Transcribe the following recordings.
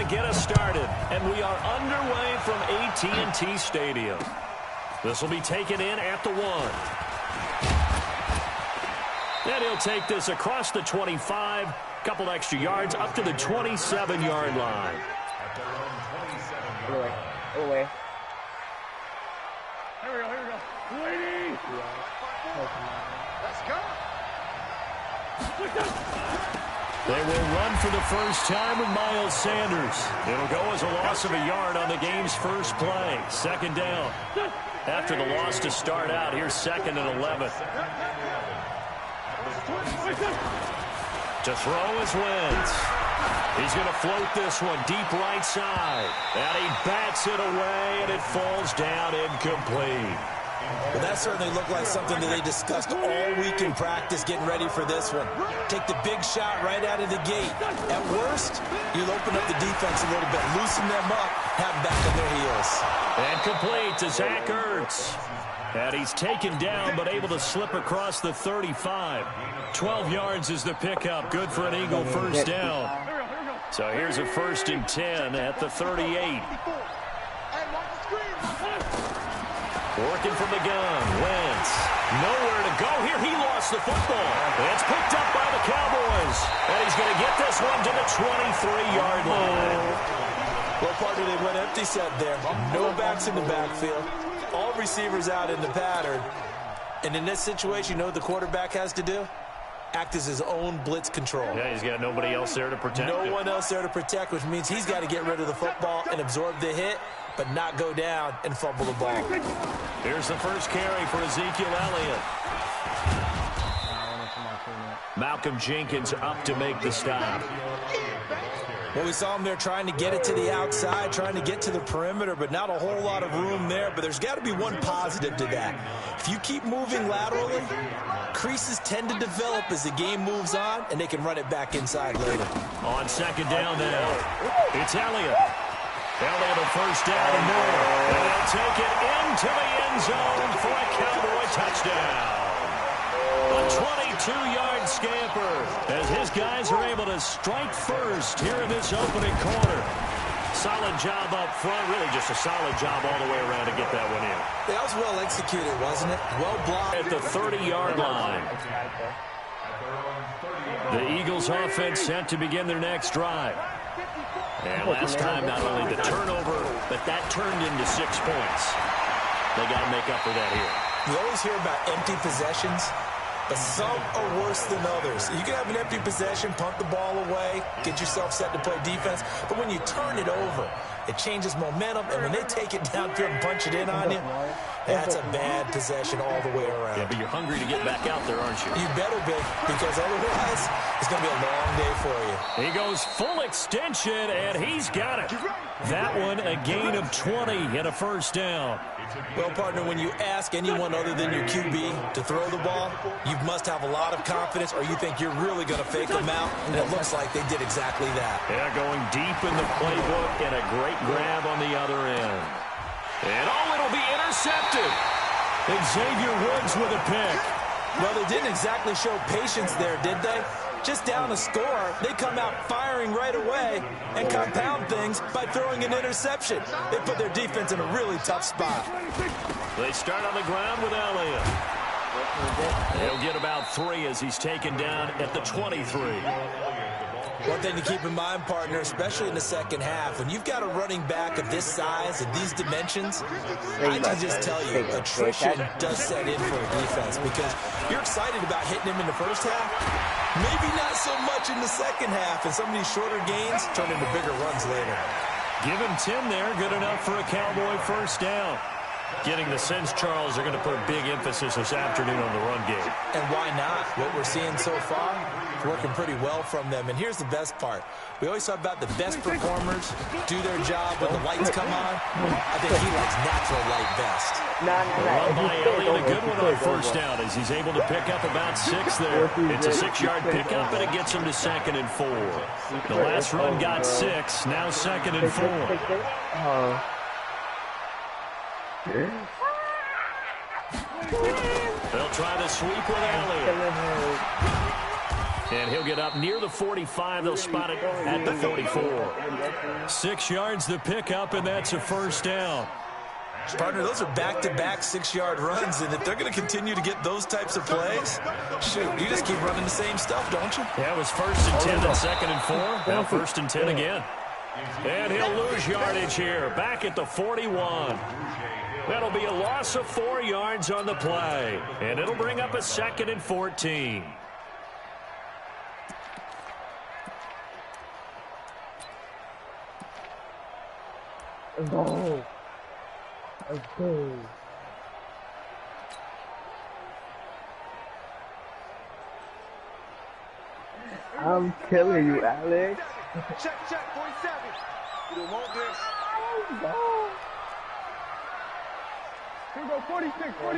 get us started, and we are underway from AT&T Stadium. This will be taken in at the 1. And he'll take this across the 25, couple extra yards up to the 27-yard line. Away. Here we go. Lady! Let's go! They will run for the first time with Miles Sanders. It'll go as a loss of a yard on the game's first play. Second down. After the loss to start out, here's 2nd and 11. To throw is Wentz. He's going to float this one deep right side. And he bats it away, and it falls down incomplete. Well, that certainly looked like something that they discussed all week in practice getting ready for this one. Take the big shot right out of the gate. At worst, you'll open up the defense a little bit, loosen them up, have them back on their heels. And complete to Zach Ertz. And he's taken down but able to slip across the 35. 12 yards is the pickup. Good for an Eagle first down. So here's a 1st and 10 at the 38. Working from the gun. Wentz. Nowhere to go here. He lost the football. It's picked up by the Cowboys. And he's going to get this one to the 23-yard line. Well, partner, they went empty set there. No backs in the backfield. All receivers out in the pattern. And in this situation, you know what the quarterback has to do? Act as his own blitz control. Yeah, he's got nobody else there to protect him. No one else there to protect, which means he's got to get rid of the football and absorb the hit, but not go down and fumble the ball. Here's the first carry for Ezekiel Elliott. Malcolm Jenkins up to make the stop. Well, we saw him there trying to get it to the outside, trying to get to the perimeter, but not a whole lot of room there. But there's got to be one positive to that. If you keep moving laterally, creases tend to develop as the game moves on, and they can run it back inside later. On 2nd down now, it's Elliott. Elliott a first down and more. And they'll take it into the end zone for a Cowboy touchdown. A 22-yard scamper as his guys are able to strike first here in this opening quarter. Solid job up front, really just a solid job all the way around to get that one in. That was well executed, wasn't it? Well blocked. At the 30-yard line. The Eagles offense set to begin their next drive. And last time, not only the turnover, but that turned into 6 points. They got to make up for that here. You always hear about empty possessions, but some are worse than others. You can have an empty possession, punt the ball away, get yourself set to play defense, but when you turn it over, it changes momentum, and when they take it downfield and punch it in on you, that's a bad possession all the way around. Yeah, but you're hungry to get back out there, aren't you? You better be, because otherwise it's going to be a long day for you. He goes full extension, and he's got it. That one, a gain of 20 and a first down. Well, partner, when you ask anyone other than your QB to throw the ball, you must have a lot of confidence, or you think you're really going to fake them out, and it looks like they did exactly that. Yeah, going deep in the playbook, and a great grab on the other end. And it'll be intercepted. Xavier Woods with a pick. Well, they didn't exactly show patience there, did they? Just down a score, they come out firing right away and compound things by throwing an interception. They put their defense in a really tough spot. They start on the ground with Elliott. He'll get about 3 as he's taken down at the 23. One thing to keep in mind, partner, especially in the second half, when you've got a running back of this size and these dimensions, I can just tell you, attrition does set in for a defense because you're excited about hitting him in the first half, maybe not so much in the second half, and some of these shorter gains turn into bigger runs later. Give him 10 there, good enough for a Cowboy first down. Getting the sense, Charles, are going to put a big emphasis this afternoon on the run game. And why not? What we're seeing so far, working pretty well from them. And here's the best part. We always talk about the best performers do their job when the lights come on. I think he likes natural light best. Run by Elliott, a good one on first down as he's able to pick up about 6 there. It's a 6-yard pickup, and it gets him to 2nd and 4. The last run got 6, now 2nd and 4. They'll try to sweep with Elliott. And he'll get up near the 45. They'll spot it at the 44. 6 yards the pickup, and that's a first down. Partner, those are back-to-back 6-yard runs, and if they're going to continue to get those types of plays, shoot, you just keep running the same stuff, don't you? Yeah, it was 1st and 10 and 2nd and 4. Now 1st and 10 again. And he'll lose yardage here, back at the 41. That'll be a loss of 4 yards on the play, and it'll bring up a 2nd and 14. Go. Let's go. I'm killing you, Alex. Check, 47. You don't want this. Go. Here we go, 46. One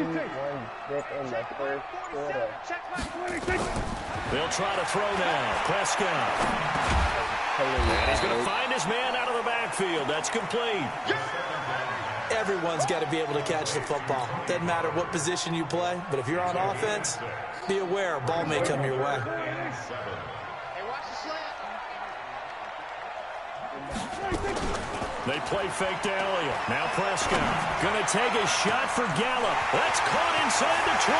zip in the first quarter. Check my 26. They'll try to throw now. Prescott. And he's going to find his man out of the backfield. That's complete. Everyone's got to be able to catch the football. Doesn't matter what position you play, but if you're on offense, be aware a ball may come your way. They play fake to Elliott. Now Prescott going to take a shot for Gallup. That's caught inside the 20.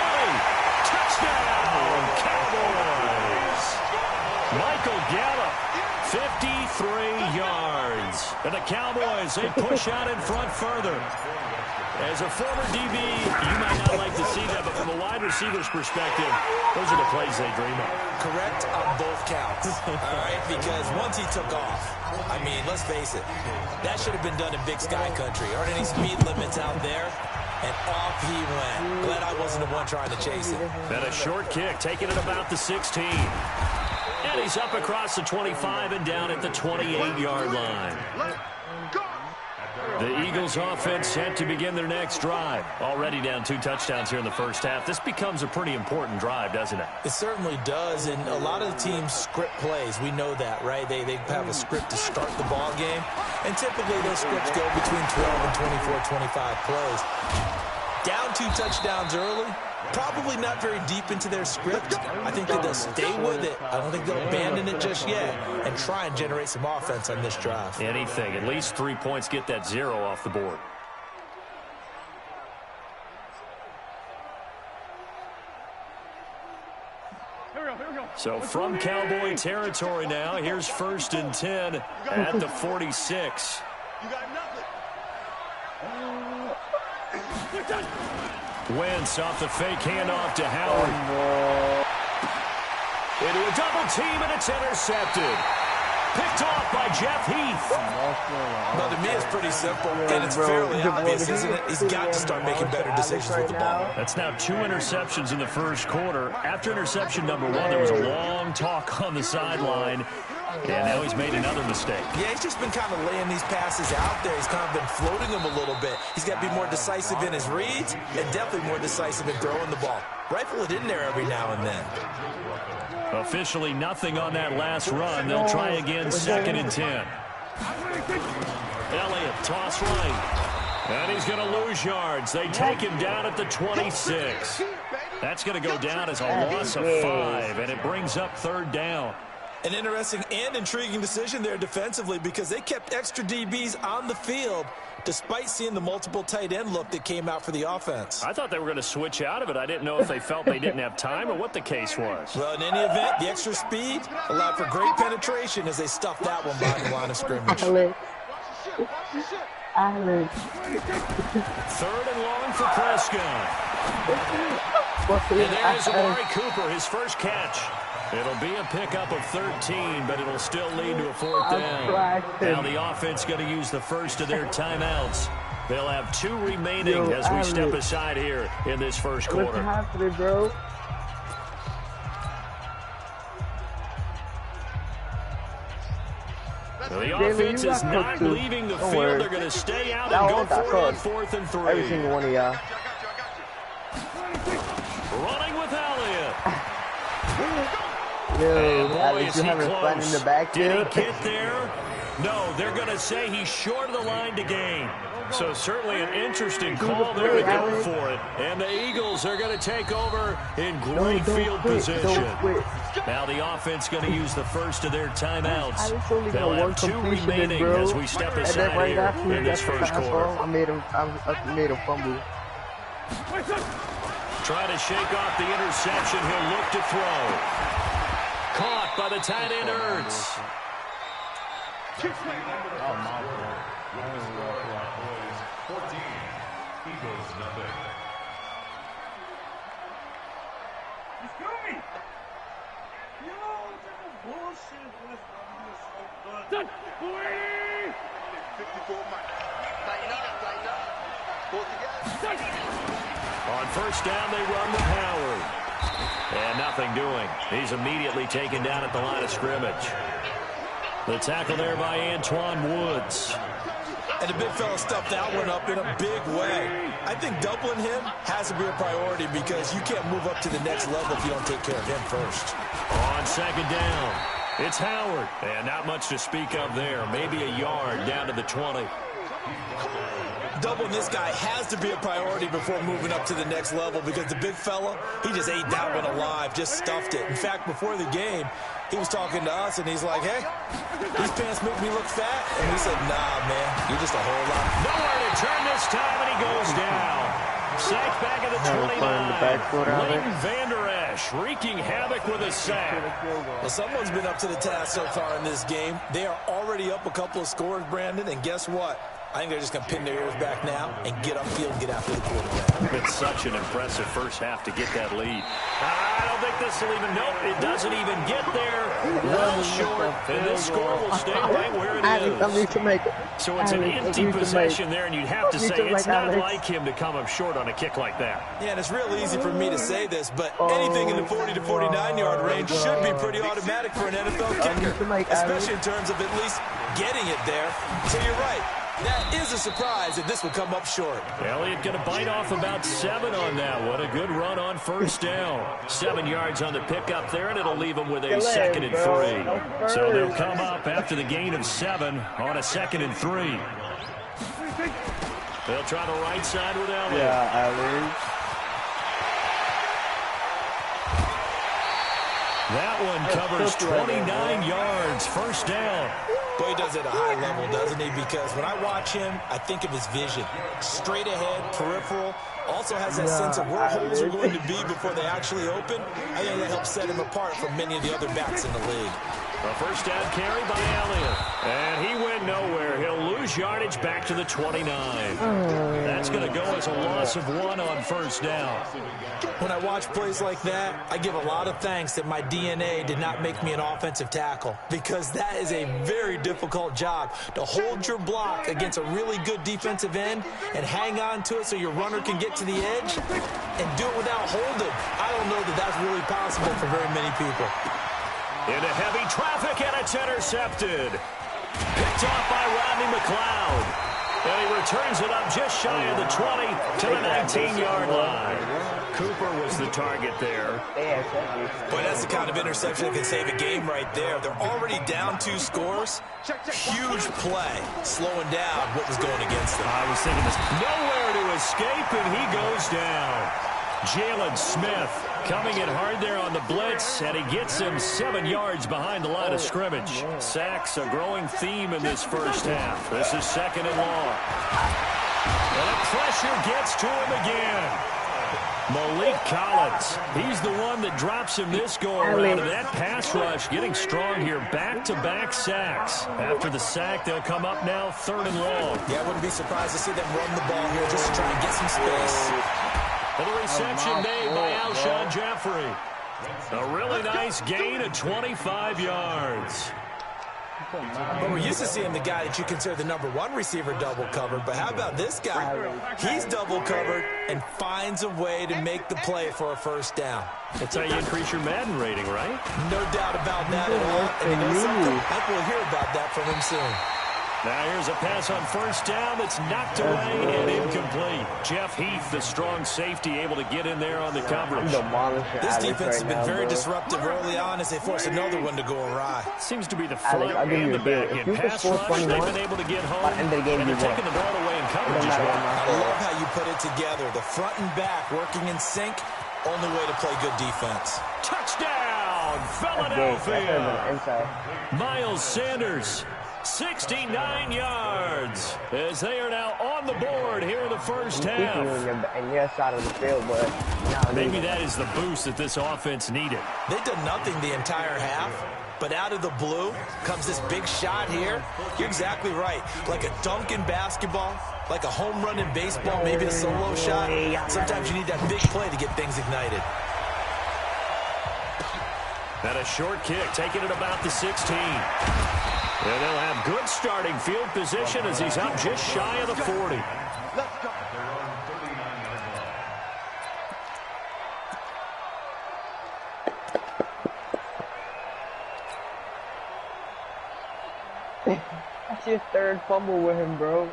Touchdown, Cowboys. Michael Gallup, 53 yards. And the Cowboys, they push out in front further. As a former DB, you might not like to see that, but from a wide receiver's perspective, those are the plays they dream of. Correct on both counts, all right? Because once he took off, I mean, let's face it, that should have been done in Big Sky Country. Aren't any speed limits out there? And off he went. Glad I wasn't the one trying to chase him. Then a short kick, taking it about the 16. And he's up across the 25 and down at the 28-yard line. The Eagles offense set to begin their next drive. Already down 2 touchdowns here in the first half. This becomes a pretty important drive, doesn't it? It certainly does, and a lot of the teams script plays. We know that, right? They have a script to start the ball game, and typically those scripts go between 12 and 24, 25 plays. Down 2 touchdowns early, probably not very deep into their script. I think that they'll stay with it. I don't think they'll abandon it just yet and try and generate some offense on this drive. Anything. At least 3 points, get that 0 off the board. So from Cowboy territory now, here's 1st and 10 at the 46. You got nothing. Wentz off the fake handoff to Howard. Into a double team, and it's intercepted. Picked off by Jeff Heath. Well, to me, it's pretty simple, and it's fairly obvious, isn't it? He's got to start making better decisions with the ball. That's now 2 interceptions in the first quarter. After interception number 1, there was a long talk on the sideline, and now he's made another mistake. Yeah, he's just been kind of laying these passes out there. He's kind of been floating them a little bit. He's got to be more decisive in his reads and definitely more decisive in throwing the ball. Rifle it in there every now and then. Officially nothing on that last run. They'll try again, 2nd and 10. Elliott, toss right. And he's going to lose yards. They take him down at the 26. That's going to go down as a loss of 5, and it brings up 3rd down. An interesting and intriguing decision there defensively because they kept extra DBs on the field despite seeing the multiple tight end look that came out for the offense. I thought they were going to switch out of it. I didn't know if they felt they didn't have time or what the case was. Well, in any event, the extra speed allowed for great penetration as they stuffed that one by the line of scrimmage. Alex. 3rd and long for Prescott. And there's Amari Cooper, his first catch. It'll be a pickup of 13, but it'll still lead to a 4th down. Now the offense going to use the first of their timeouts. They'll have 2 remaining as we step aside here in this first quarter. What's happening, bro? The offense is not leaving the field. They're going to stay out and go for it on 4th and 3. Every single one of y'all. Running with Elliott. Yo, Alex, you having fun in the backfield? Did he get there? No, they're going to say he's short of the line to gain. So certainly an interesting call there to go for it. And the Eagles are going to take over in great field position. Now the offense going to use the first of their timeouts. They'll one have 2 completion, remaining bro. as we step And aside then right here after in this first quarter. I made him fumble. Trying to shake off the interception. He'll look to throw. Caught by the tight end, Ertz. On first down, they run with Howard. And nothing doing. He's immediately taken down at the line of scrimmage. The tackle there by Antoine Woods. And the big fella stuffed that one up in a big way. I think doubling him has to be a priority because you can't move up to the next level if you don't take care of him first. On second down, it's Howard. And not much to speak of there. Maybe a yard down to the 20. Doubling this guy has to be a priority before moving up to the next level because the big fella, he just ate that one alive, just stuffed it. In fact, before the game, he was talking to us, and he's like, hey, these pants make me look fat. And we said, nah, man, you're just a whole lot. Nowhere to turn this time, and he goes down. Sacked back at the 29. Leighton Vander Esch wreaking havoc with a sack. Well, someone's been up to the task so far in this game. They are already up a couple of scores, Brandon, and guess what? I think they're just going to pin their ears back now and get upfield and get after the quarterback. It's such an impressive first half to get that lead. I don't think this will even, nope, it doesn't even get there. Well short, and this score will stay right where it is. So it's an empty possession there, and you'd have to say it's not like him to come up short on a kick like that. Yeah, and it's real easy for me to say this, but anything in the 40 to 49-yard range should be pretty automatic for an NFL kicker, especially in terms of at least getting it there. So you're right. That is a surprise that this will come up short. Elliott going to bite off about 7 on that. What a good run on first down. 7 yards on the pickup there, and it'll leave them with a 2nd and 3. So they'll come up after the gain of 7 on a 2nd and 3. They'll try the right side with Elliott. Yeah, Elliott. That one covers 29 yards. First down. Boy, he does it at a high level, doesn't he? Because when I watch him, I think of his vision. Straight ahead, peripheral. Also has that sense of where holes are going to be before they actually open. I think that helps set him apart from many of the other backs in the league. A first down carry by Elliott. And he went nowhere. He'll lose yardage back to the 29. That's going to go as a loss of 1 on first down. When I watch plays like that, I give a lot of thanks that my DNA did not make me an offensive tackle, because that is a very difficult job to hold your block against a really good defensive end and hang on to it so your runner can get to the edge and do it without holding. I don't know that that's really possible for very many people. Into heavy traffic, and it's intercepted. Picked off by Rodney McLeod. And he returns it up just shy of the 20 to the 19-yard line. Cooper was the target there. Boy, that's the kind of interception that can save a game right there. They're already down 2 scores. Huge play, slowing down what was going against them. I was thinking this. Nowhere to escape, and he goes down. Jalen Smith coming in hard there on the blitz, and he gets him 7 yards behind the line of scrimmage. Sacks, a growing theme in this first half. This is 2nd and long. And the pressure gets to him again. Malik Collins, he's the one that drops him this go-around. And that pass rush getting strong here. Back-to-back sacks. After the sack, they'll come up now 3rd and long. Yeah, I wouldn't be surprised to see them run the ball here just to try and get some space. And the reception made by Alshon Jeffrey. A really nice gain of 25 yards. But we're used to seeing the guy that you consider the #1 receiver double covered. But how about this guy? He's double covered and finds a way to make the play for a first down. That's how you increase your Madden rating, right? No doubt about that at all. And you know something? I think we'll hear about that from him soon. Now here's a pass on first down that's knocked away and incomplete. Jeff Heath, the strong safety, able to get in there on the coverage. This defense has been very disruptive early on as they force another one to go awry. Seems to be the front and the back end. Pass rush, they've been able to get home, and they're taking the ball away in coverage as well. I love how you put it together. The front and back working in sync, only way to play good defense. Touchdown! of Philadelphia. Miles Sanders, 69 yards, as they are now on the board here in the first half. And your side of the field, but maybe that is the boost that this offense needed. They've done nothing the entire half, but out of the blue comes this big shot here. You're exactly right. Like a dunk in basketball, like a home run in baseball, maybe a solo shot. Sometimes you need that big play to get things ignited. And a short kick, taking it about the 16. And they'll have good starting field position as he's up just shy of the 40. Let's go. That's your third fumble with him, bro.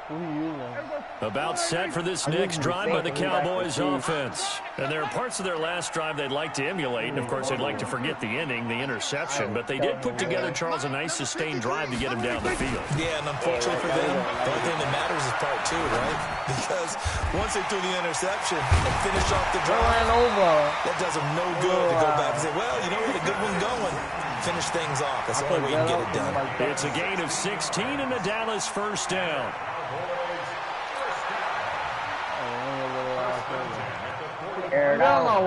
Who are you, man? About set for this next drive by the Cowboys offense. And there are parts of their last drive they'd like to emulate. And, of course, they'd like to forget the inning, the interception. But they did put together, Charles, a nice sustained drive to get him down the field. Yeah, and unfortunately for them, the only thing that matters is part two, right? Because once they threw the interception and finished off the drive, that does them no good to go back and say, well, you know, we had a good one going. Finish things off. That's the only way you can get it done. It's a gain of 16 and the Dallas first down. Air it out.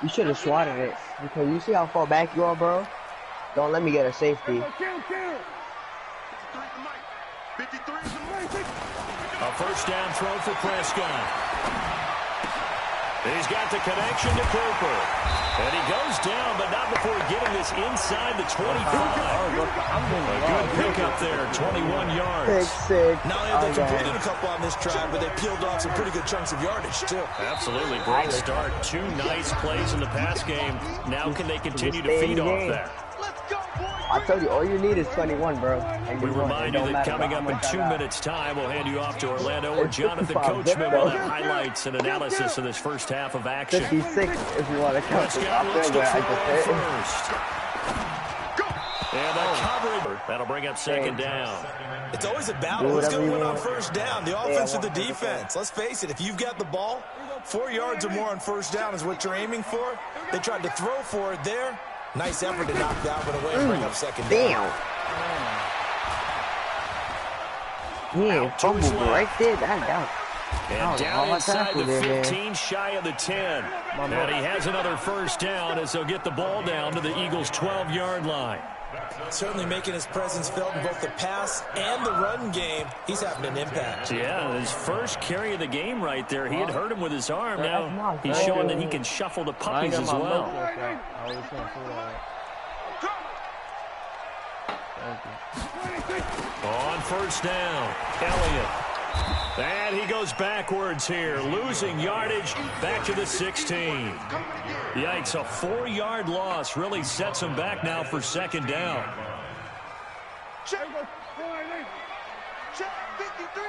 You should have swatted it because you see how far back you are, bro. Don't let me get a safety. A first down throw for Prescott. He's got the connection to Cooper. And he goes down, but not before getting this inside the 25. A good pickup there, 21 yards. Not only have they completed a couple on this drive, but they peeled off some pretty good chunks of yardage, too. Absolutely. Great start. Two nice plays in the pass game. Now can they continue to feed off that? I told you, all you need is 21, bro. We remind you that coming up in 2 minutes' time, we'll hand you off to Orlando or Jonathan Coachman will have highlights and analysis of this first half of action. 56, if you want to count the Prescott looks to top throw first. And a coverage. That'll bring up second down. It's always a battle. Who's going to win on first down, the offense or the defense? Let's face it, if you've got the ball, 4 yards or more on first down is what you're aiming for. They tried to throw for it there. Nice effort to knock that one away and bring up second down. Yeah, fumbled right there. And down inside the 15, shy of the 10. And he has another first down as they'll get the ball down to the Eagles' 12-yard line. Certainly making his presence felt in both the pass and the run game. He's having an impact. Yeah, his first carry of the game right there. He had hurt him with his arm. Now he's showing that he can shuffle the puppies as well. On first down, Elliott. And he goes backwards here, losing yardage back to the 16. Yikes, a 4-yard loss really sets him back now for second down. Check. Check. 53.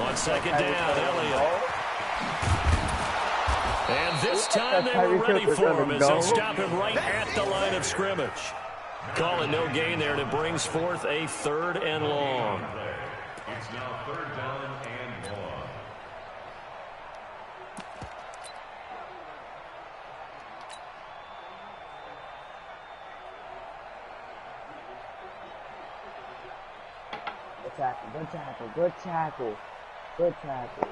On second down, Elliott. And this time they were ready for him as they'll stop him right at the line of scrimmage. Call it no gain there, and it brings forth a 3rd and long. It's now 3rd down and long. Good tackle.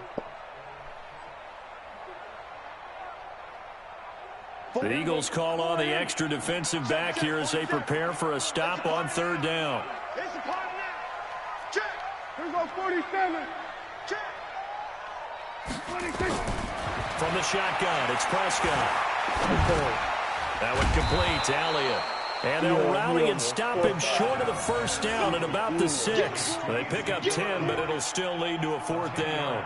The Eagles call on the extra defensive back here as they prepare for a stop on 3rd down. It's a part now. Check. Here goes 47. Check. 26. From the shotgun, it's Prescott. That one complete to Elliott. And they'll rally and stop him short of the first down at about the 6. They pick up 10, but it'll still lead to a 4th down.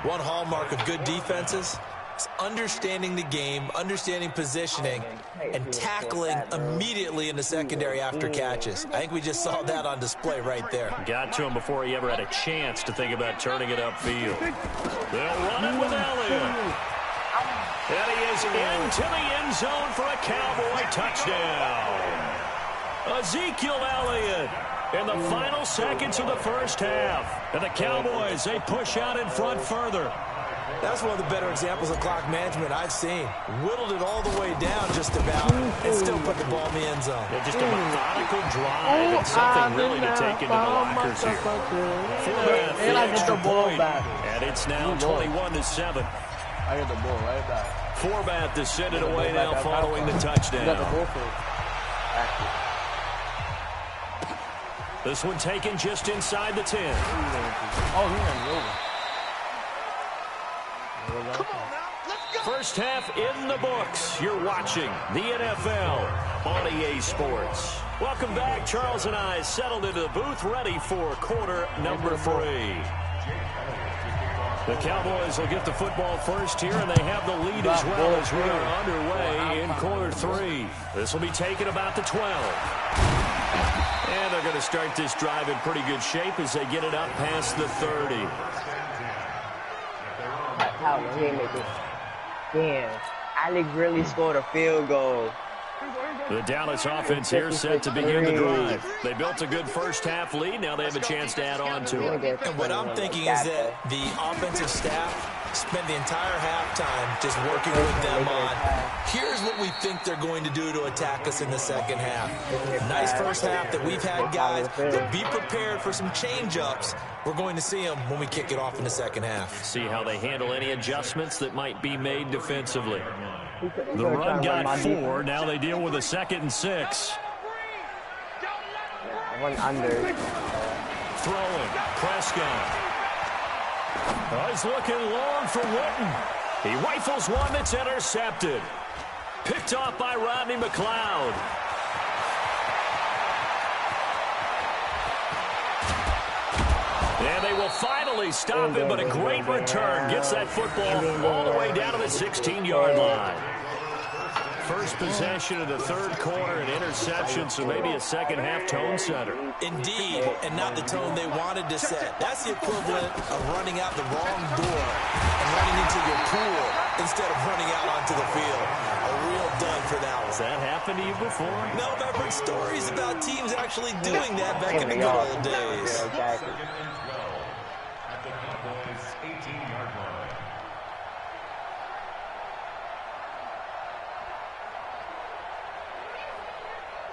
One hallmark of good defenses is understanding the game, understanding positioning, and tackling immediately in the secondary after catches. I think we just saw that on display right there. Got to him before he ever had a chance to think about turning it upfield. They'll run it with Elliott. And he is into the end zone for a Cowboy touchdown. Ezekiel Elliott in the final seconds of the first half. And the Cowboys, they push out in front further. That's one of the better examples of clock management I've seen. Whittled it all the way down just about and still put the ball in the end zone. Yeah, just a methodical drive and something really to take into the lockers here. Format for the extra point. And it's now 21-7. I get the ball right back. Format to send it away now following the touchdown. This one taken just inside the 10. Oh, he ran over. First half in the books. You're watching the NFL on EA Sports. Welcome back. Charles and I settled into the booth ready for quarter number 3. The Cowboys will get the football first here, and they have the lead as well as we are underway in quarter 3. This will be taken about the 12. And they're going to start this drive in pretty good shape as they get it up past the 30. Damn, Alex really scored a field goal. The Dallas offense here set to begin the drive. They built a good first-half lead. Now they have a chance to add on to it. And what I'm thinking is that the offensive staff spent the entire halftime just working with them on, here's what we think they're going to do to attack us in the second half. Nice first half that we've had, guys, but be prepared for some change-ups. We're going to see them when we kick it off in the second half. See how they handle any adjustments that might be made defensively. The run got 4. Now they deal with a 2nd and 6. One under. Throwing. Prescott. Oh, he's looking long for Witten. He rifles one that's intercepted. Picked off by Rodney McLeod. And they will finally stop him, but a great return. Gets that football all the way down to the 16-yard line. First possession of the third quarter, an interception, so maybe a second-half tone setter. Indeed, and not the tone they wanted to set. That's the equivalent of running out the wrong door and running into your pool instead of running out onto the field. A real dud for that one. Has that happened to you before? No, but I've heard stories about teams actually doing that back in the good old days. Exactly. At the Cowboys' 18-yard line.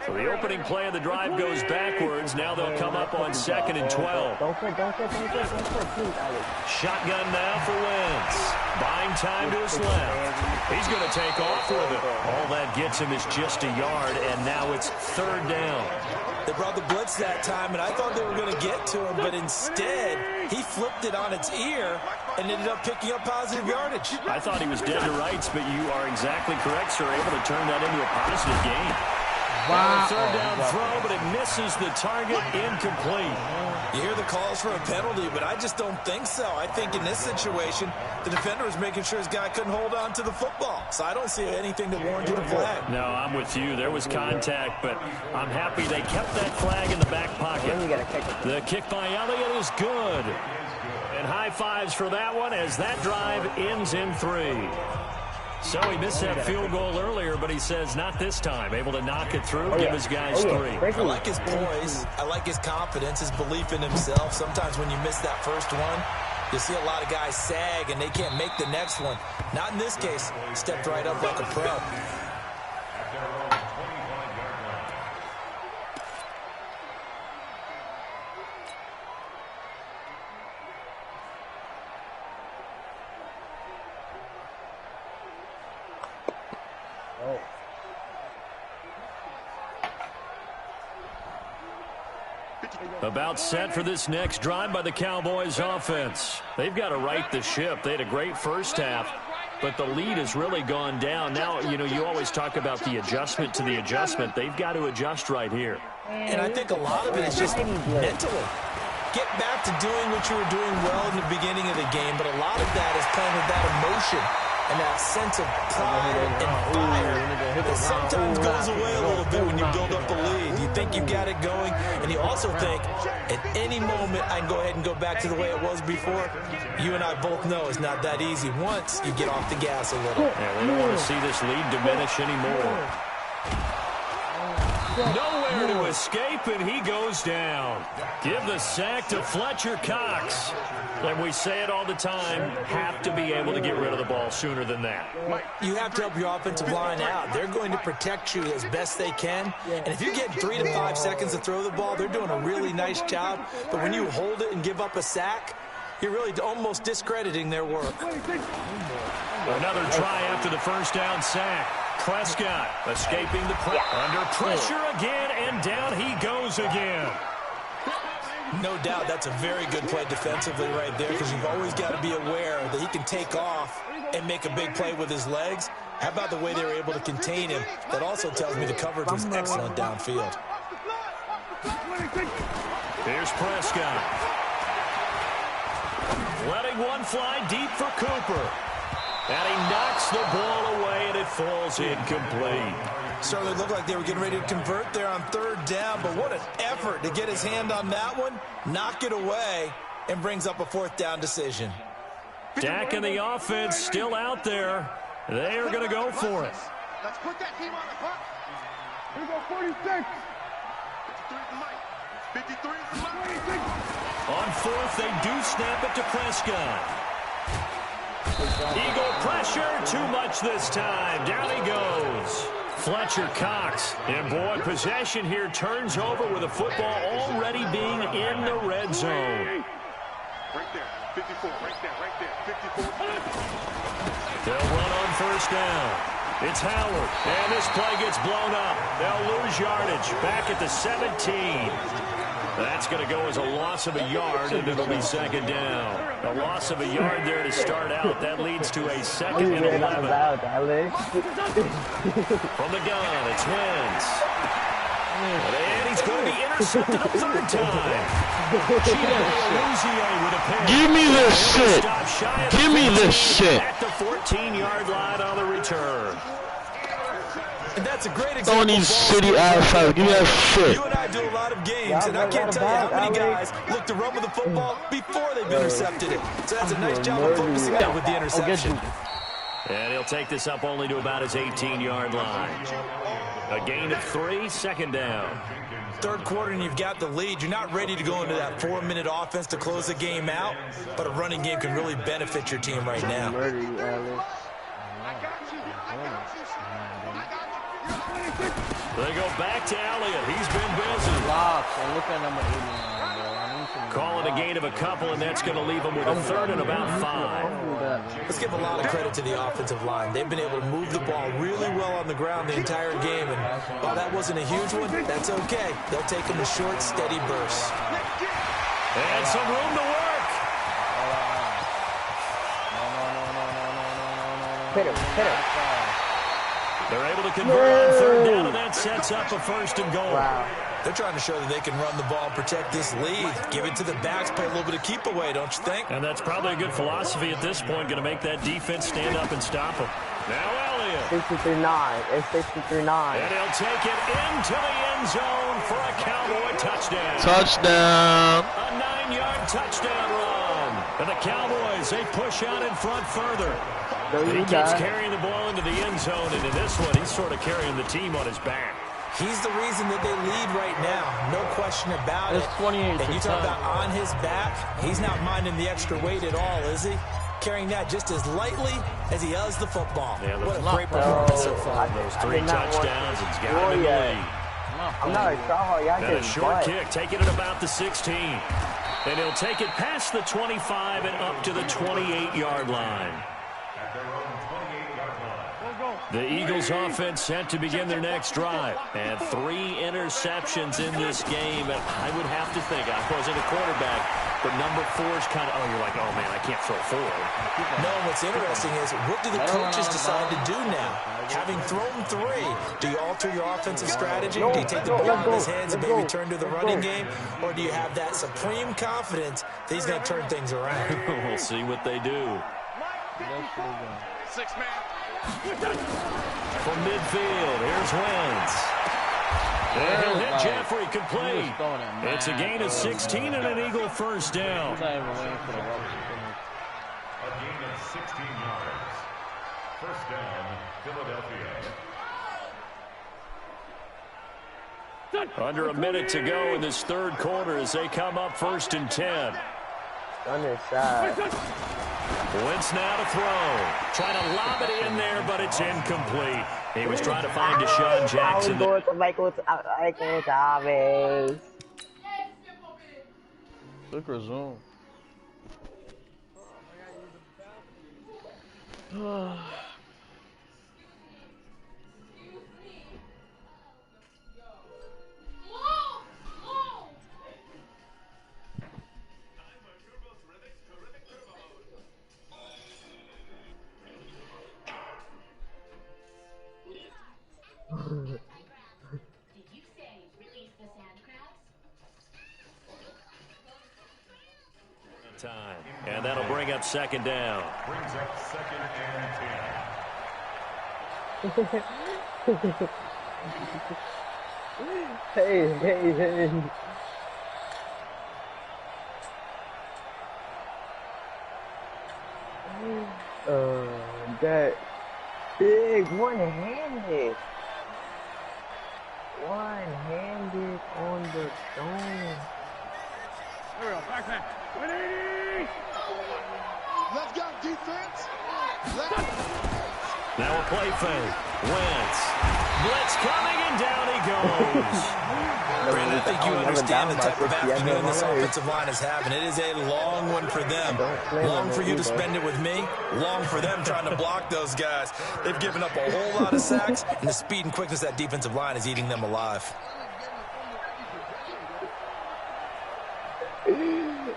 So the opening play of the drive goes backwards. Now they'll come up on 2nd and 12. Don't quit, please, Alex. Shotgun now for Wentz. Buying time to his left. He's going to take off with it. All that gets him is just a yard, and now it's 3rd down. They brought the blitz that time, and I thought they were going to get to him, but instead, he flipped it on its ear and ended up picking up positive yardage. I thought he was dead to rights, but you are exactly correct, sir. Able to turn that into a positive gain. Wow. 3rd down throw, but it misses the target, incomplete. You hear the calls for a penalty, but I just don't think so. I think in this situation, the defender was making sure his guy couldn't hold on to the football. So I don't see anything that warranted a flag. No, I'm with you. There was contact, but I'm happy they kept that flag in the back pocket. The kick by Elliott is good. And high fives for that one as that drive ends in 3. So he missed that field goal earlier, but he says not this time. Able to knock it through, give his guys 3. I like his poise. I like his confidence, his belief in himself. Sometimes when you miss that first one, you see a lot of guys sag and they can't make the next one. Not in this case. Stepped right up like a pro. About set for this next drive by the Cowboys offense. They've got to right the ship. They had a great first half, but the lead has really gone down. Now, you always talk about the adjustment to the adjustment. They've got to adjust right here. And I think a lot of it is just mentally. Get back to doing what you were doing well in the beginning of the game, but a lot of that is playing with that emotion and that sense of pride and fire that sometimes goes away a little bit when you build up a lead. You think you've got it going, and you also think at any moment I can go ahead and go back to the way it was before. You and I both know it's not that easy once you get off the gas a little. Yeah, we don't want to see this lead diminish anymore. Nowhere to escape, and he goes down. Give the sack to Fletcher Cox. And we say it all the time, have to be able to get rid of the ball sooner than that. You have to help your offensive line out. They're going to protect you as best they can. And if you get 3 to 5 seconds to throw the ball, they're doing a really nice job. But when you hold it and give up a sack, you're really almost discrediting their work. Another try after the first down sack. Prescott escaping the under pressure again, and down he goes again. No doubt that's a very good play defensively right there, because you've always got to be aware that he can take off and make a big play with his legs. How about the way they were able to contain him? That also tells me the coverage was excellent downfield. Here's Prescott. Letting one fly deep for Cooper. And he knocks the ball away, and it falls incomplete. Certainly looked like they were getting ready to convert there on third down, but what an effort to get his hand on that one, knock it away, and brings up a fourth down decision. Dak and the offense still out there. They are going to go for it. Let's put that team on the clock. Here we go, 46. 53 is the Mike. 56. On fourth, they do snap it to Prescott. Eagle pressure, too much this time. Down he goes. Fletcher Cox, and boy, possession here turns over with the football already being in the red zone. Right there, 54, right there, 54. They'll run on first down. It's Howard, and this play gets blown up. They'll lose yardage back at the 17. That's going to go as a loss of a yard, and it'll be second down. A loss of a yard there to start out. That leads to a second and 11. From the gun, it's Wentz. And he's going to be intercepted a third time. With a pick. Give me this shit. Give me this shit. At the 14-yard line on the return. And that's a great example. Don't need city ass out. Give me that shit. You and I do a lot of games, and I can't tell you how many guys look to run with the football before they've intercepted it. So that's a nice job of focusing out with the interception. And he'll take this up only to about his 18-yard line. A gain of 3, second down. Third quarter, and you've got the lead. You're not ready to go into that 4-minute offense to close the game out, but a running game can really benefit your team right now. They go back to Elliott. He's been busy. Look at number 89. Calling a gain of a couple, and that's going to leave them with a third and about 5. Let's give a lot of credit to the offensive line. They've been able to move the ball really well on the ground the entire game, and while that wasn't a huge one, that's okay. They'll take them in short, steady bursts. And some room to work. Hit him. They're able to convert on third down, and that sets up a first and goal. Wow. They're trying to show that they can run the ball and protect this lead. Give it to the backs, play a little bit of keep away, don't you think? And that's probably a good philosophy at this point, going to make that defense stand up and stop them. Now Elliott. 63-9. It's 63-9. And he'll take it into the end zone for a Cowboy touchdown. Touchdown. A 9-yard touchdown run. And the Cowboys, they push out in front further. He keeps carrying the ball into the end zone, and in this one, he's sort of carrying the team on his back. He's the reason that they lead right now. No question about it. 28. And you talk about on his back, he's not minding the extra weight at all, is he? Carrying that just as lightly as he does the football. Yeah, what a great performance so far. Those 3 touchdowns, it's got him in the lead. I'm not a tryhard. Y'all And a getting short butt. kick, taking it about the 16. And he'll take it past the 25 and up to the 28-yard line. The Eagles offense set to begin their next drive. And 3 interceptions in this game. And I would have to think, I wasn't a quarterback, but number 4 is kind of, you're like, oh man, I can't throw 4. No, what's interesting is, what do the coaches decide to do now? Having thrown 3, do you alter your offensive strategy? Do you take the ball out of his hands and maybe turn to the running game? Or do you have that supreme confidence that he's going to turn things around? We'll see what they do. 6-man. From midfield, here's Wentz. And he'll hit Jeffrey complete. It's a gain of 16 and an Eagle first down. A gain of 16 yards. First down, Philadelphia. Under a minute to go in this third quarter as they come up 1st and 10. On their side. Wentz now to throw. Trying to lob it in there, but it's incomplete. He was trying to find Deshaun Jackson. I was going to Michael Thomas. Look, resume. Time. And that'll bring up 2nd down. Brings up 2nd and 10. Hey. That big one-handed. One-handed on the stone. There we go, back. 180! Let's go, defense. Now a play fake. Wentz. Blitz coming, and down he goes. Brandon, I think you understand the type of afternoon this offensive line is having. It is a long one for them. Long for you to spend it with me. Long for them trying to block those guys. They've given up a whole lot of sacks, and the speed and quickness of that defensive line is eating them alive.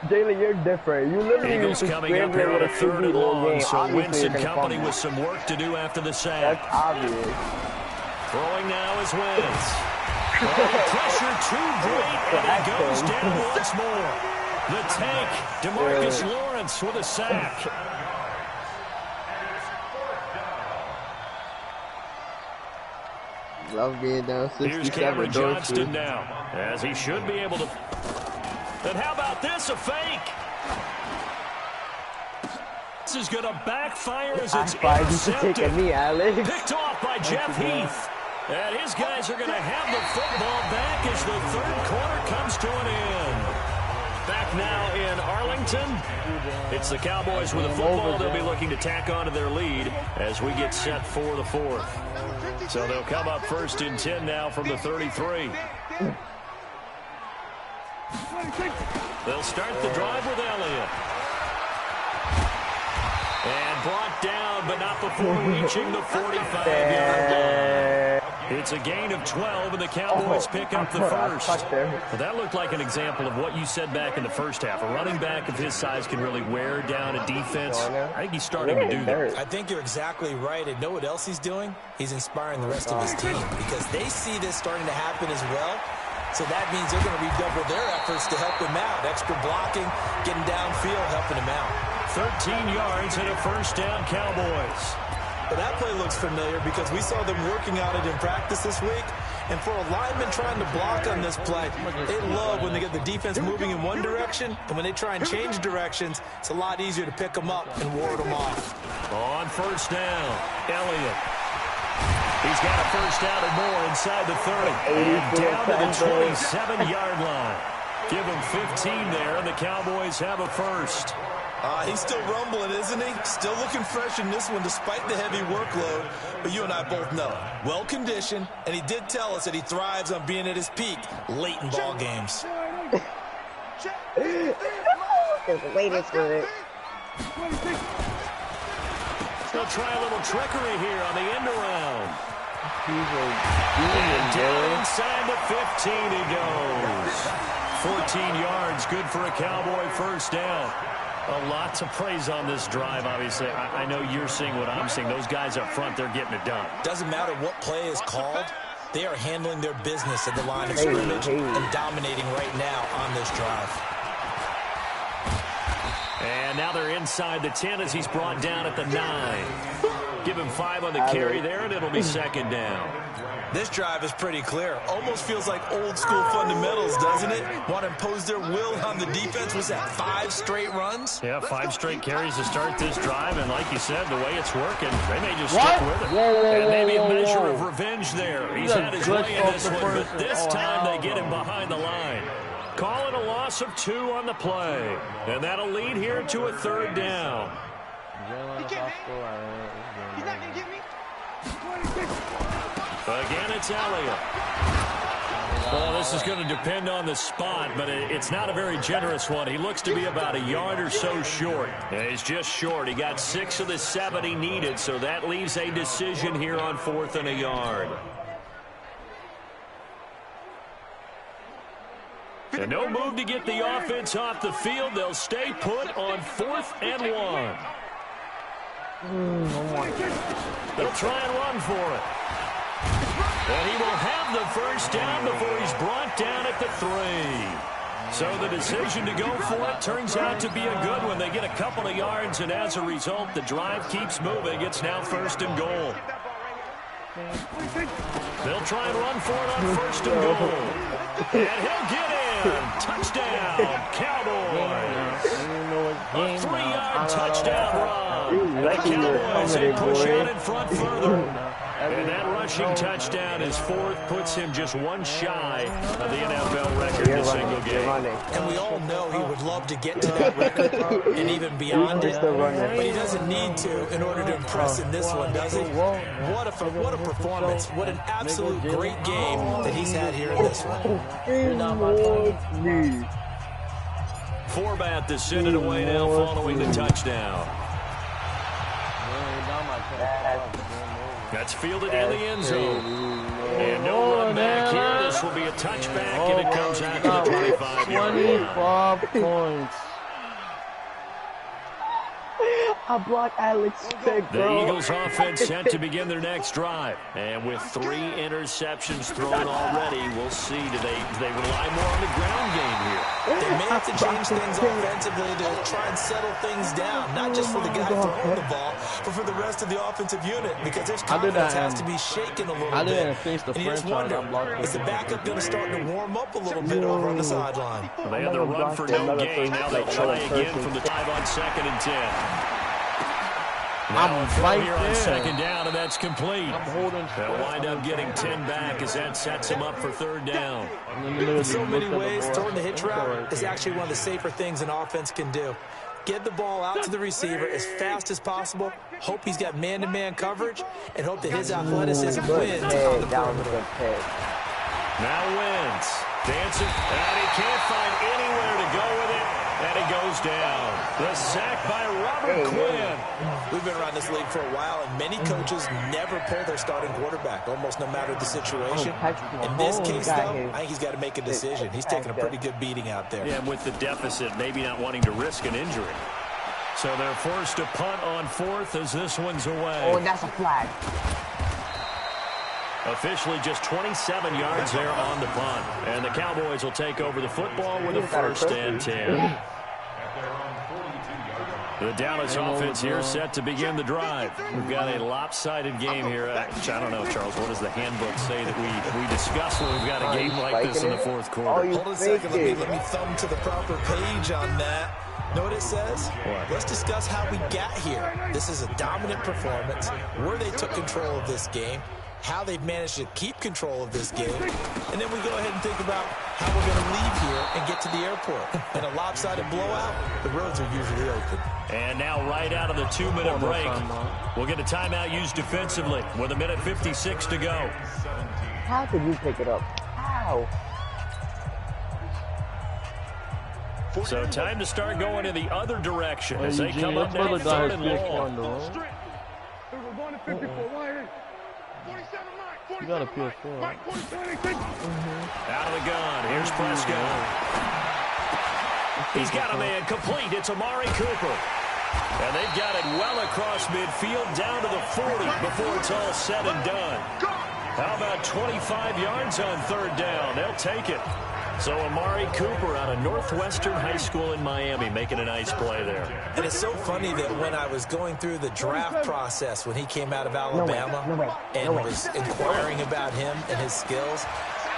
Jalen, you're different. You literally Eagles coming up here on a 3rd and long, so Wentz and company with some work to do after the sack. That's obvious. Throwing now is Wentz. Pressure too great, and he goes down once more. The tank, DeMarcus Lawrence with a sack. Love being down 67. Here's Cameron Johnston now, as he should be able to. And how about this, a fake? This is going to backfire as it's intercepted. Picked off by Jeff Heath. And his guys are going to have the football back as the 3rd quarter comes to an end. Back now in Arlington. It's the Cowboys with the football. They'll be looking to tack on to their lead as we get set for the 4th. So they'll come up 1st and 10 now from the 33. They'll start the drive with Elliott. And brought down, but not before reaching the 45-yard line. It's a gain of 12, and the Cowboys pick up the first. Well, that looked like an example of what you said back in the first half. A running back of his size can really wear down a defense. I think he's starting to do that. I think you're exactly right. And know what else he's doing? He's inspiring the rest of his team because they see this starting to happen as well. So that means they're going to redouble their efforts to help him out. Extra blocking, getting downfield, helping him out. 13 yards and a 1st down, Cowboys. But that play looks familiar because we saw them working on it in practice this week. And for a lineman trying to block on this play, they love when they get the defense moving in one direction. And when they try and change directions, it's a lot easier to pick them up and ward them off. On 1st down, Elliott. He's got a 1st down and more inside the 30. And down to the 27-yard line. Give him 15 there, and the Cowboys have a first. He's still rumbling, isn't he? Still looking fresh in this one despite the heavy workload. But you and I both know, well-conditioned, and he did tell us that he thrives on being at his peak late in ball games. Just waiting for it. He'll try a little trickery here on the end around. And down inside the 15 he goes. 14 yards, good for a Cowboy 1st down. A lot to praise on this drive, obviously. I know you're seeing what I'm seeing. Those guys up front, they're getting it done. Doesn't matter what play is called. They are handling their business at the line of scrimmage and dominating right now on this drive. And now they're inside the 10 as he's brought down at the 9. Give him 5 on the carry there, and it'll be 2nd down. This drive is pretty clear. Almost feels like old school fundamentals, doesn't it? Want to impose their will on the defense. Was that 5 straight runs? Yeah, 5 straight carries to start this drive. And like you said, the way it's working, they may just stick with it. And maybe a measure of revenge there. He's had his way in this one, but this time they get him behind the line. Call it a loss of 2 on the play. And that'll lead here to a 3rd down. Again, it's Elliott. Well, this is going to depend on the spot, but it's not a very generous one. He looks to be about a yard or so short. And he's just short. He got 6 of the 7 he needed, so that leaves a decision here on 4th and a yard. And no move to get the offense off the field. They'll stay put on 4th and 1. They'll try and run for it. And he will have the first down before he's brought down at the 3. So the decision to go for it turns out to be a good one. They get a couple of yards, and as a result, the drive keeps moving. It's now 1st and goal. They'll try and run for it on 1st and goal. And he'll get in. Touchdown, Cowboys. A 3-yard touchdown run. The Cowboys, they push out in front further. And that rushing touchdown is 4th, puts him just 1 shy of the NFL record in a single game. And we all know he would love to get to that record and even beyond it, but he doesn't need to in order to impress in this one, does he? What a performance. What an absolute great game that he's had here in this one. Forbat to send it away now following the touchdown. That's fielded in the end zone. And no run back here. This will be a touchback, and it comes out to the 25-yard line. 25 points. I blocked Alex Pick, bro. The Eagles offense set to begin their next drive. And with 3 interceptions thrown already, we'll see. Do they rely more on the ground game here? They may have to change things offensively to try and settle things down, not just for the guy throwing the ball, but for the rest of the offensive unit, because their confidence has to be shaken a little bit. And you just wonder, is the backup going to start to warm up a little bit over on the sideline? They had the run for no gain. Now they try again from the 5 on 2nd and 10. Now right here on 2nd down, and that's complete. They'll wind up getting 10 back as that sets him up for 3rd down. In so many ways, throwing the hitch route is actually one of the safer things an offense can do. Get the ball out to the receiver as fast as possible, hope he's got man-to-man coverage, and hope that his athleticism wins on the perimeter. Now Wentz dancing, and he can't find anywhere to go with it, and he goes down. The sack by Robert Quinn. We've been around this league for a while, and many coaches never pull their starting quarterback, almost no matter the situation. In this case, though, I think he's got to make a decision. He's taking a pretty good beating out there. Yeah, and with the deficit, maybe not wanting to risk an injury. So they're forced to punt on 4th as this one's away. Oh, that's a flag. Officially just 27 yards there on the punt. And the Cowboys will take over the football with a 1st and 10. The Dallas offense here set to begin the drive. We've got a lopsided game here. I don't know, Charles, what does the handbook say that we discuss when we've got a game like this in the 4th quarter? Hold on a second. Let me thumb to the proper page on that. Know what it says? What? Let's discuss how we got here. This is a dominant performance, where they took control of this game, how they've managed to keep control of this game, and then we go ahead and think about how we're going to leave here and get to the airport. In a lopsided blowout, the roads are usually open. And now right out of the 2-minute break, we'll get a timeout used defensively with 1:56 to go. How could you pick it up? How? So time to start going in the other direction as they come up now 3rd and long. You got a PS4. Out of the gun. Here's Prescott. He's got a man complete. It's Amari Cooper. And they've got it well across midfield down to the 40 before it's all said and done. How about 25 yards on 3rd down? They'll take it. So Amari Cooper out of Northwestern High School in Miami making a nice play there. And it's so funny that when I was going through the draft process when he came out of Alabama and was inquiring about him and his skills,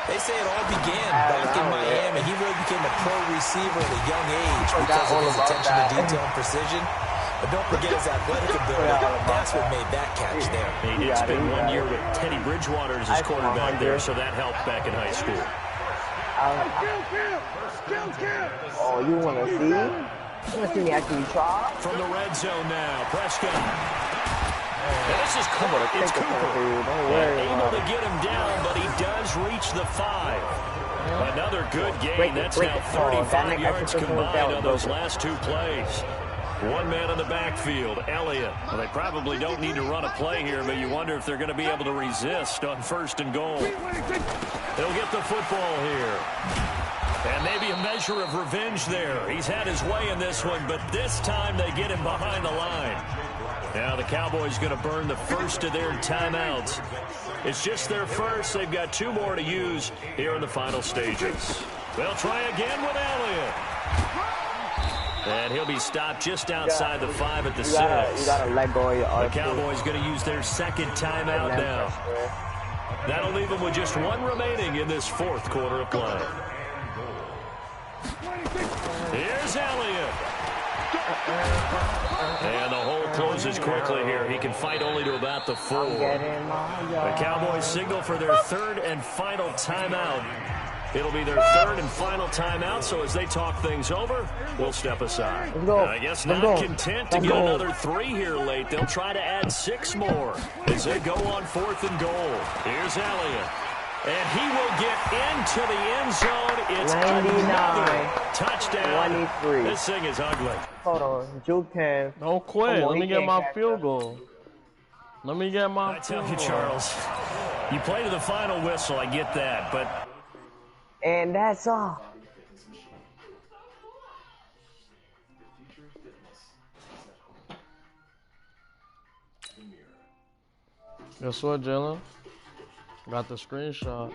they say it all began back in Miami. He really became a pro receiver at a young age because of his attention to detail and precision. But don't forget his athletic ability. That's what made that catch there. He did spend 1 year with Teddy Bridgewater as his quarterback there, so that helped back in high school. Oh, you want to see? You want to see me actually try? From the red zone now, Prescott. And this is Cooper. It's Cooper. Able to get him down, but he does reach the 5. Another good gain. That's now 35 yards combined on those last 2 plays. One man in the backfield, Elliott. Well, they probably don't need to run a play here, but you wonder if they're going to be able to resist on 1st and goal. They'll get the football here. And maybe a measure of revenge there. He's had his way in this one, but this time they get him behind the line. Now the Cowboys going to burn the first of their timeouts. It's just their first. They've got 2 more to use here in the final stages. They'll try again with Elliott. And he'll be stopped just outside the 5 at the 6. You gotta let go of your The Cowboys going to use their 2nd timeout now. That'll leave them with just 1 remaining in this 4th quarter of play. Here's Elliott. And the hole closes quickly here. He can fight only to about the 4. The Cowboys signal for their 3rd and final timeout. It'll be their 3rd and final timeout, so as they talk things over, we'll step aside. I guess not content to get another 3 here late. They'll try to add 6 more as they go on 4th and goal. Here's Elliott. And he will get into the end zone. It's 99. Touchdown. 23. This thing is ugly. Hold on. Juke can. Don't quit. Let me get my field goal. Let me get my field goal. I tell you, Charles, you play to the final whistle. I get that, but... And that's all. Guess what, Jalen? Got the screenshot.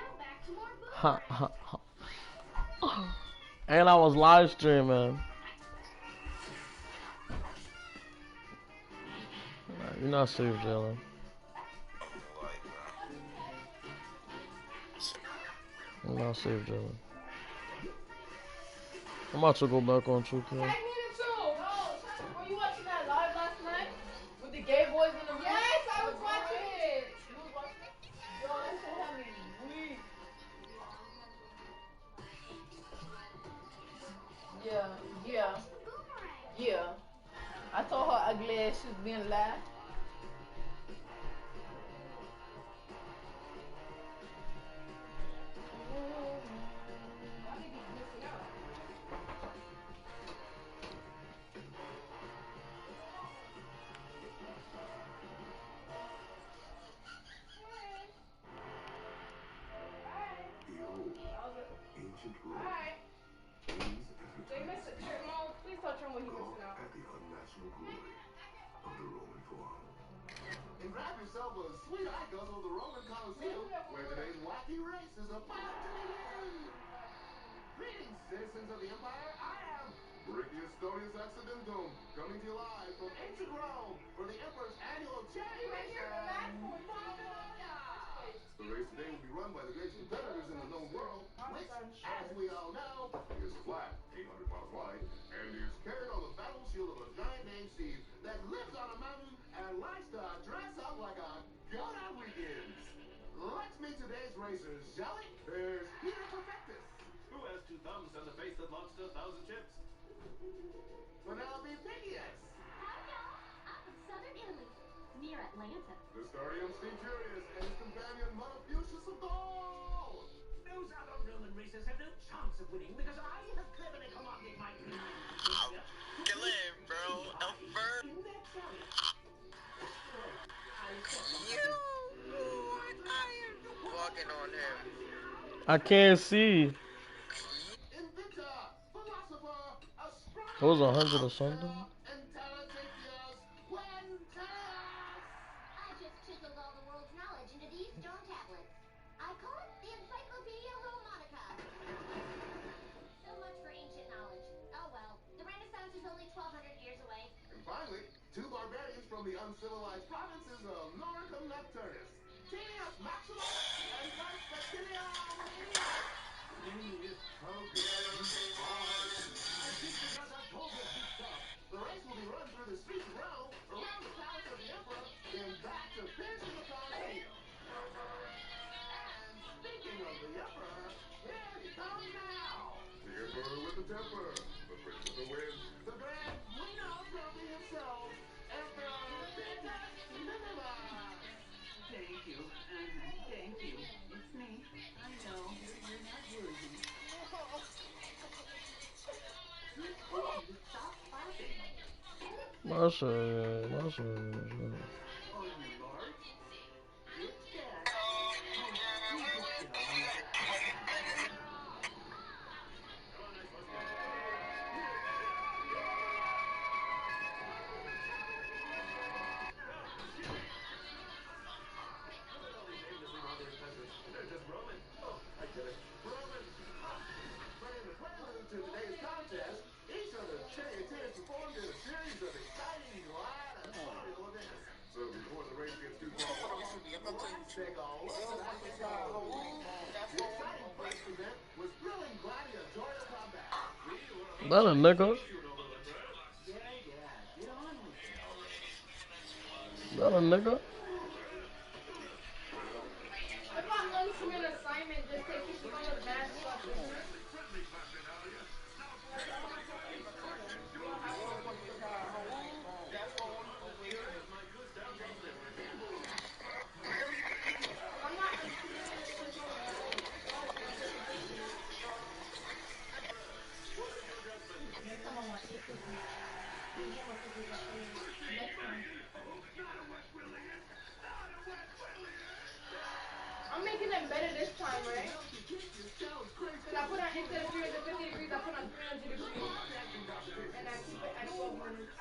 And I was live streaming. You're not safe, Jalen. I'm not safe, Jalen. I'm about to go back on 2K. Were you watching that live last night? With the gay boys in the room? Yes, I was watching it. You was watching it? Yo, that shit had me weak. Yeah. I told her ugly ass she was being laughed. Citizens of the Empire, I am Brachiosaurus Accidentum, coming to you live from ancient Rome for the Emperor's annual charity race. The race today will be run by the greatest competitors in the known world, which, as we all know, is flat, 800 miles wide, and is carried on the battle shield of a giant named Steve that lives on a mountain and likes to dress up like a goat on weekends. Let's meet today's racers, shall we? There's Peter Perfectus. Who has 2 thumbs and a face that launched 1,000 ships? Penelope Phineas. Hi, y'all. I'm from southern Italy, near Atlanta. The Starium Steve Curious and his companion Monofucius of Gaul. Those other Roman races have no chance of winning because I have cleverly commanded my people. Kill him, bro. A bird. I am walking on him. I can't see. It was 100 or something. I just chiseled all the world's knowledge into these stone tablets. I call it the Encyclopedia Romanica. So much for ancient knowledge. Oh well, the Renaissance is only 1,200 years away. And finally, 2 barbarians from the uncivilized provinces of Noricum Nocturnus. Tedious Maximus and Constantinius. The race will be run through the streets of They're just Roman. Oh, I get it. Roman. But in the prelude to today's contest, each of the charioteers performed in a series of exciting gladiatorial events. So before the race gets too far along, let's take a look at that show. The exciting first event was thrilling gladiatorial combat. That a nigga? Yeah, get on with it already. That a nigga? I thought unsubmit assignment just take pictures on the math stuff, isn't it? You don't have to report to the car. I'm not unsubmitting it, so it's no point. Why take pictures? Next time I want 8 cookies. 3 more cookies at least. Next time. I'm making them better this time, right? Because I put on, instead of 350 degrees, I put on 300 degrees. And I keep it at 12 minutes.